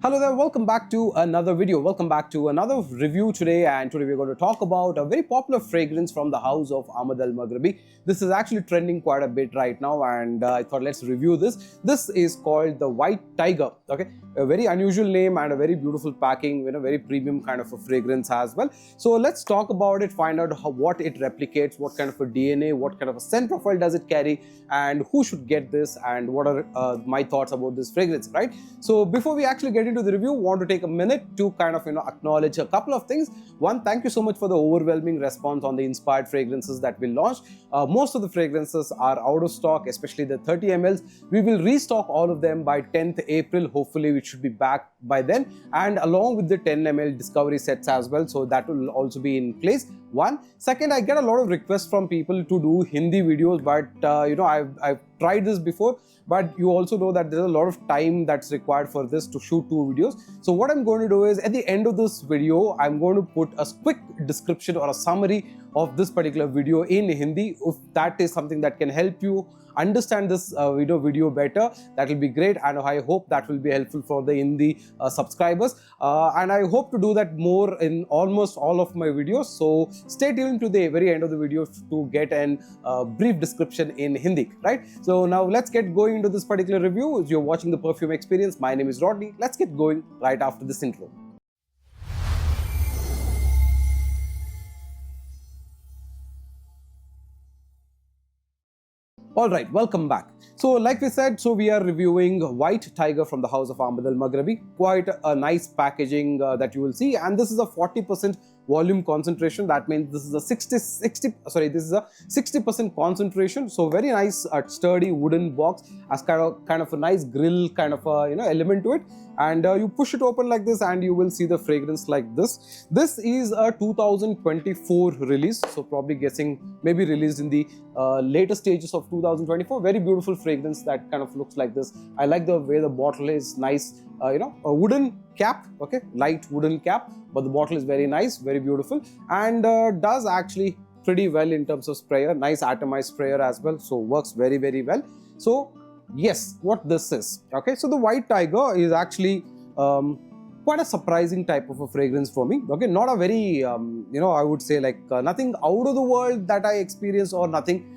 Hello there, welcome back to another video. Welcome back to another review today, and today we're going to talk about a very popular fragrance from the house of Ahmed Al Maghribi. This is actually trending quite a bit right now, and I thought let's review this. This is called the White Tiger. Okay, a very unusual name and a very beautiful packing, very premium kind of a fragrance as well. So let's talk about it, find out what it replicates, what kind of a DNA, what kind of a scent profile does it carry, and who should get this, and what are my thoughts about this fragrance, right? So before we actually get into the review, want to take a minute to kind of acknowledge a couple of things. One, thank you so much for the overwhelming response on the inspired fragrances that we launched. Most of the fragrances are out of stock, especially the 30 mls. We will restock all of them by 10th April. Hopefully we should be back by then, and along with the 10 ml discovery sets as well, so that will also be in place. One. Second, I get a lot of requests from people to do Hindi videos, but I've tried this before, but you also know that there's a lot of time that's required for this to shoot 2 videos. So what I'm going to do is, at the end of this video, I'm going to put a quick description or a summary of this particular video in Hindi. If that is something that can help you understand this video better, that will be great, and I hope that will be helpful for the Hindi subscribers, and I hope to do that more in almost all of my videos. So stay tuned to the very end of the video to get a brief description in Hindi, right? So now let's get going into this particular review. You're watching the Perfume Experience. My name is Rodney. Let's get going right after this intro. Alright, welcome back. So like we said, we are reviewing White Tiger from the house of Ahmed Al Maghribi. Quite a nice packaging that you will see, and this is a 40% volume concentration. That means this is a 60% concentration. So very nice sturdy wooden box, as kind of a nice grill kind of a element to it, and you push it open like this and you will see the fragrance like this. This is a 2024 release, so probably guessing maybe released in the later stages of 2024. Very beautiful fragrance that kind of looks like this. I like the way the bottle is nice, a wooden cap, okay, light wooden cap, but the bottle is very nice, very beautiful, and does actually pretty well in terms of sprayer. Nice atomized sprayer as well, so works very well. So yes, what this is, okay, so the White Tiger is actually quite a surprising type of a fragrance for me. Okay, not a very I would say like nothing out of the world that I experienced, or nothing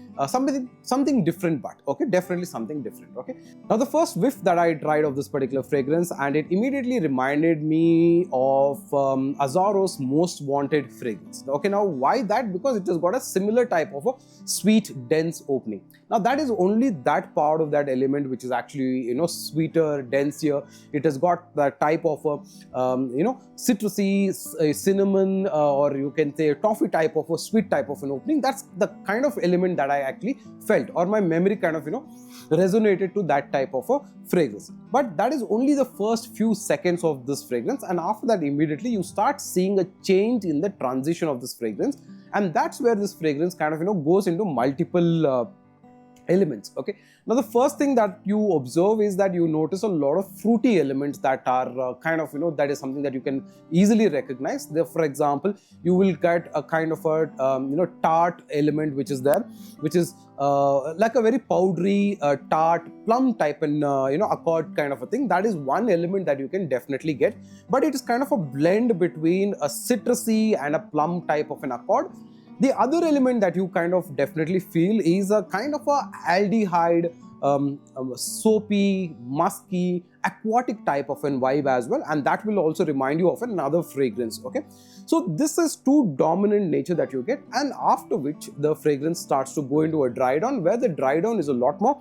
something different, but okay, definitely something different. Okay, now the first whiff that I tried of this particular fragrance, and it immediately reminded me of Azzaro's Most Wanted fragrance. Okay, now why that? Because it has got a similar type of a sweet dense opening. Now that is only that part of that element which is actually sweeter, denser. It has got that type of a citrusy, cinnamon, or you can say toffee type of a sweet type of an opening. That's the kind of element that I actually felt, or my memory kind of resonated to that type of a fragrance. But that is only the first few seconds of this fragrance, and after that immediately you start seeing a change in the transition of this fragrance, and that's where this fragrance kind of goes into multiple elements. Okay, now the first thing that you observe is that you notice a lot of fruity elements that are kind of that is something that you can easily recognize. There, for example, you will get a kind of a tart element which is there, which is like a very powdery tart plum type and accord kind of a thing. That is one element that you can definitely get, but it is kind of a blend between a citrusy and a plum type of an accord. The other element that you kind of definitely feel is a kind of a aldehyde, soapy, musky, aquatic type of an vibe as well, and that will also remind you of another fragrance. Okay, so this is two dominant nature that you get, and after which the fragrance starts to go into a dry down, where the dry down is a lot more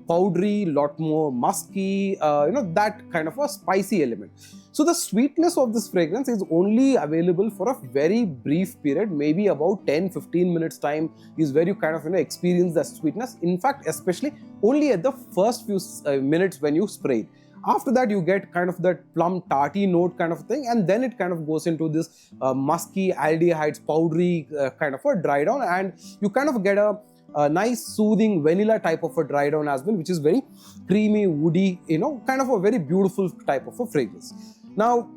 powdery, lot more musky, that kind of a spicy element. So the sweetness of this fragrance is only available for a very brief period, maybe about 10-15 minutes time is where you kind of experience the sweetness. In fact, especially only at the first few minutes when you spray it. After that, you get kind of that plum tarty note kind of thing, and then it kind of goes into this musky aldehydes, powdery kind of a dry down, and you kind of get a nice soothing vanilla type of a dry down as well, which is very creamy, woody, kind of a very beautiful type of a fragrance. Now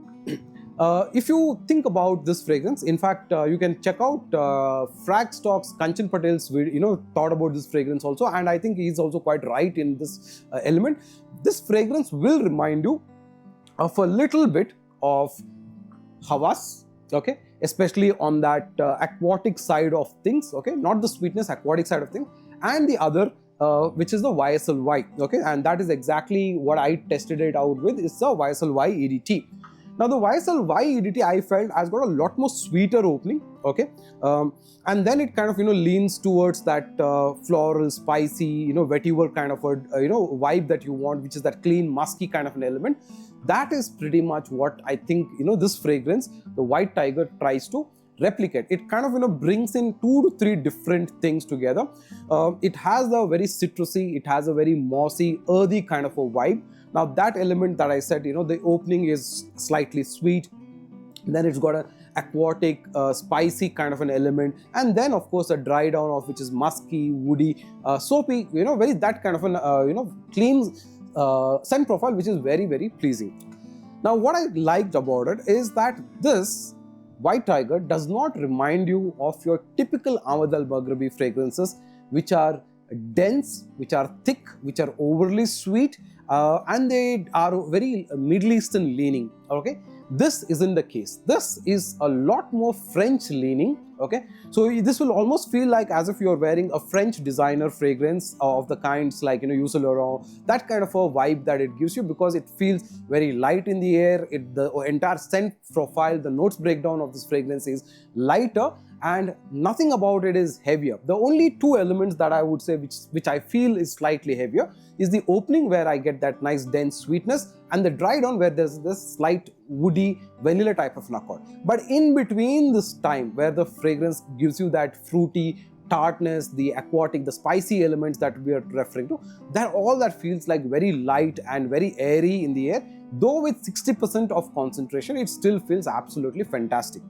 if you think about this fragrance, in fact you can check out Fragstock's Kanchan Patel's thought about this fragrance also, and I think he's also quite right in this element. This fragrance will remind you of a little bit of Hawas, okay, especially on that aquatic side of things, okay, not the sweetness, aquatic side of things, and the other which is the YSL Y, okay, and that is exactly what I tested it out with. It's the YSL Y EDT. Now the YSL Y EDT I felt has got a lot more sweeter opening, okay, and then it kind of leans towards that floral, spicy, vetiver kind of a vibe that you want, which is that clean, musky kind of an element. That is pretty much what I think this fragrance, the White Tiger, tries to replicate. It kind of brings in 2 to 3 different things together. It has a very citrusy, it has a very mossy, earthy kind of a vibe. Now that element that I said, the opening is slightly sweet, then it's got a aquatic, spicy kind of an element, and then of course a dry down of which is musky, woody, soapy, very that kind of an clean scent profile, which is very, very pleasing. Now what I liked about it is that this White Tiger does not remind you of your typical Ahmed Al Maghribi fragrances, which are dense, which are thick, which are overly sweet, and they are very Middle Eastern leaning, okay. This isn't the case. This is a lot more French leaning, okay. So this will almost feel like as if you're wearing a French designer fragrance of the kinds like Yves Saint Laurent, that kind of a vibe that it gives you, because it feels very light in the air. The entire scent profile, the notes breakdown of this fragrance is lighter, and nothing about it is heavier. The only 2 elements that I would say which I feel is slightly heavier is the opening, where I get that nice dense sweetness, and the dry down, where there's this slight woody vanilla type of an accord. But in between this time, where the fragrance gives you that fruity tartness, the aquatic, the spicy elements that we are referring to, that all that feels like very light and very airy in the air. Though with 60% of concentration, it still feels absolutely fantastic.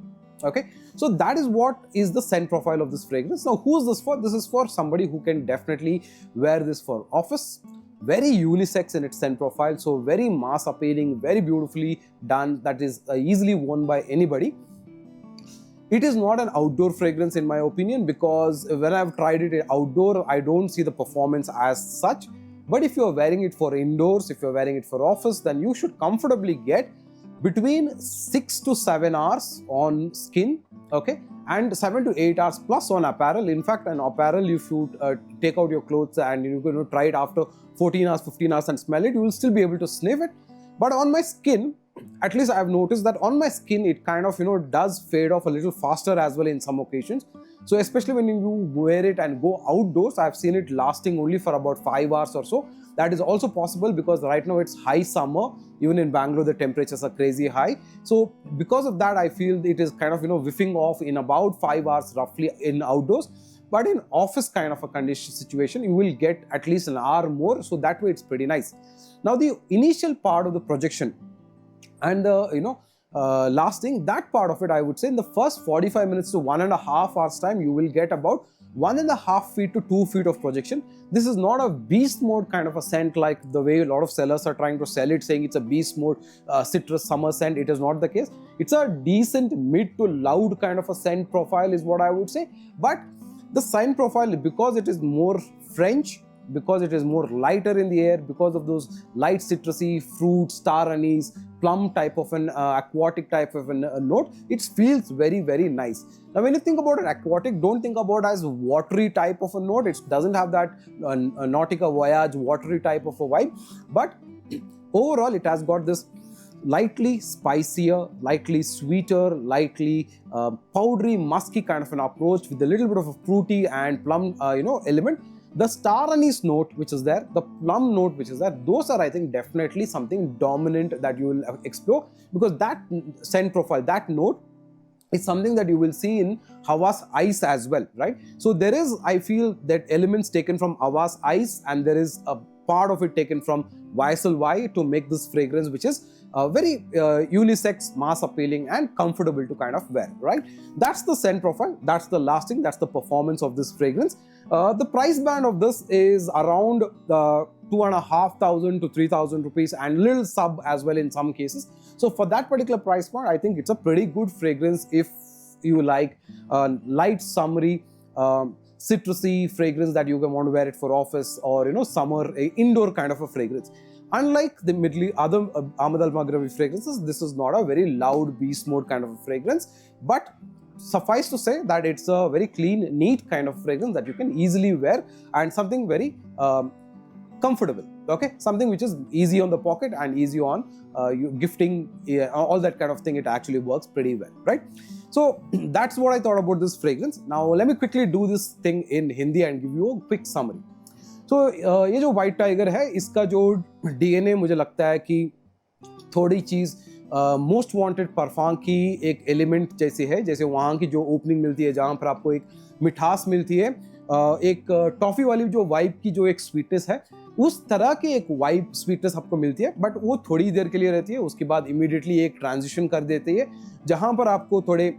Okay, so that is what is the scent profile of this fragrance. Now who is this for? This is for somebody who can definitely wear this for office. Very unisex in its scent profile, so very mass appealing, very beautifully done, that is easily worn by anybody. It is not an outdoor fragrance in my opinion, because when I've tried it outdoor, I don't see the performance as such. But if you're wearing it for indoors, if you're wearing it for office, then you should comfortably get between 6 to 7 hours on skin, okay, and 7 to 8 hours plus on apparel. In fact, an apparel, if you take out your clothes and you're going to try it after 14 hours, 15 hours and smell it, you will still be able to sniff it. But on my skin, at least I've noticed that on my skin, it kind of, does fade off a little faster as well in some occasions. So especially when you wear it and go outdoors, I've seen it lasting only for about 5 hours or so. That is also possible because right now it's high summer. Even in Bangalore, the temperatures are crazy high. So because of that, I feel it is kind of, whiffing off in about 5 hours roughly in outdoors. But in office kind of a condition situation, you will get at least an hour more. So that way it's pretty nice. Now the initial part of the projection and the, lasting, that part of it, I would say in the first 45 minutes to 1.5 hours time, you will get about 1.5 feet to 2 feet of projection. This is not a beast mode kind of a scent like the way a lot of sellers are trying to sell it, saying it's a beast mode citrus summer scent. It is not the case. It's a decent mid to loud kind of a scent profile is what I would say. But the scent profile, because it is more French, because it is more lighter in the air, because of those light citrusy fruit, star anise, plum type of an aquatic type of a note, it feels very, very nice. Now when you think about an aquatic, don't think about it as watery type of a note. It doesn't have that Nautica Voyage watery type of a vibe, but overall it has got this lightly spicier, lightly sweeter, lightly powdery, musky kind of an approach with a little bit of a fruity and plum element. The star anise note which is there, the plum note which is there, those are I think definitely something dominant that you will explore, because that scent profile, that note is something that you will see in Hawas Ice as well, right? So there is, I feel, that elements taken from Hawas Ice and there is a part of it taken from YSL Y to make this fragrance, which is very unisex, mass appealing and comfortable to kind of wear, right? That's the scent profile, that's the lasting, that's the performance of this fragrance. The price band of this is around 2,500 to 3,000 rupees and little sub as well in some cases. So for that particular price point, I think it's a pretty good fragrance if you like light, summery, citrusy fragrance that you can want to wear it for office or summer indoor kind of a fragrance. Unlike the other Ahmed Al Maghribi fragrances, this is not a very loud beast mode kind of a fragrance, but suffice to say that it's a very clean, neat kind of fragrance that you can easily wear, and something very comfortable. Okay, something which is easy on the pocket and easy on you gifting, all that kind of thing. It actually works pretty well, right? So that's what I thought about this fragrance. Now let me quickly do this thing in Hindi and give you a quick summary. So ये जो white tiger है, इसका जो DNA मुझे लगता है कि थोड़ी चीज़ मोस्ट वांटेड परफ्यूम की एक एलिमेंट जैसी है, जैसे वहाँ की जो ओपनिंग मिलती है, जहाँ पर आपको एक मिठास मिलती है, एक टॉफ़ी वाली जो वाइब की जो एक स्वीटनेस है, उस तरह की एक वाइब स्वीटनेस आपको मिलती है, बट वो थोड़ी देर के लिए रहती है, उसके बाद इमीडिएटली एक ट्रांजिशन कर देती है, जहाँ पर आपको थोड़े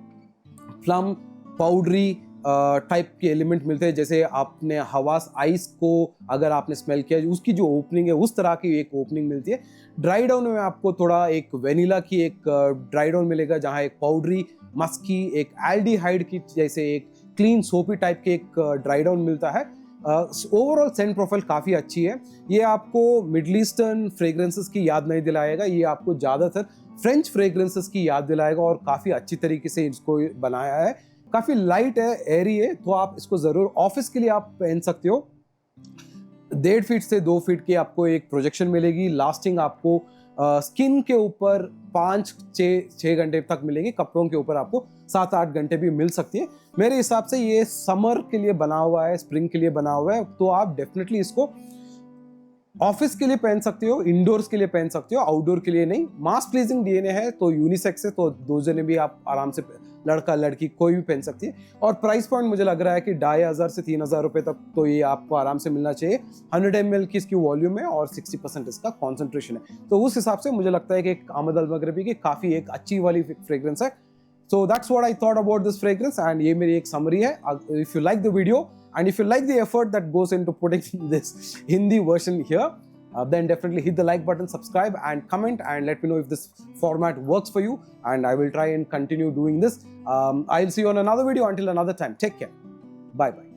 प्लम पाउडरी टाइप के एलिमेंट मिलते हैं। जैसे आपने हवास आइस को अगर आपने स्मेल किया, उसकी जो ओपनिंग है उस तरह की एक ओपनिंग मिलती है। ड्राई डाउन में आपको थोड़ा एक वेनिला की एक ड्राई डाउन मिलेगा, जहाँ एक पाउडरी मस्की, एक एल्डिहाइड की जैसे एक क्लीन सोपी टाइप के एक ड्राई डाउन मिलता है। ओवरऑल सेंट प्रोफाइल काफ़ी अच्छी है। ये आपको मिडल ईस्टर्न फ्रेग्रेंसेस की याद नहीं दिलाएगा, ये आपको ज़्यादातर फ्रेंच फ्रेग्रेंसेस की याद दिलाएगा, और काफ़ी अच्छी तरीके से इसको बनाया है। काफ़ी लाइट है, एरी है, तो आप इसको ज़रूर ऑफिस के लिए आप पहन सकते हो। 1.5 फीट से 2 फीट की आपको एक प्रोजेक्शन मिलेगी। लास्टिंग आपको स्किन के ऊपर 5-6 घंटे तक मिलेगी, कपड़ों के ऊपर आपको 7-8 घंटे भी मिल सकती है। मेरे हिसाब से ये समर के लिए बना हुआ है, स्प्रिंग के लिए बना हुआ है, तो आप डेफिनेटली इसको ऑफिस के लिए पहन सकते हो, इंडोर्स के लिए पहन सकते हो, आउटडोर के लिए नहीं। मास प्लीजिंग डीएनए है, तो यूनिसेक्स है, तो दो जने भी आप आराम से, लड़का लड़की कोई भी पहन सकती है। और प्राइस पॉइंट मुझे लग रहा है कि 2500 से 3000 रुपए तक तो ये आपको आराम से मिलना चाहिए। 100 ml की इसकी वॉल्यूम है और 60% इसका कॉन्सेंट्रेशन है, तो उस हिसाब से मुझे लगता है कि अहमद अल मगरबी की काफ़ी एक अच्छी वाली फ्रेग्रेंस है। So that's what I thought about this fragrance, and ये मेरी एक समरी है। If you like the video and if you like the effort that goes into putting this Hindi version here, then definitely hit the like button, subscribe and comment, and let me know if this format works for you, and I will try and continue doing this. I'll see you on another video. Until another time, take care. Bye bye.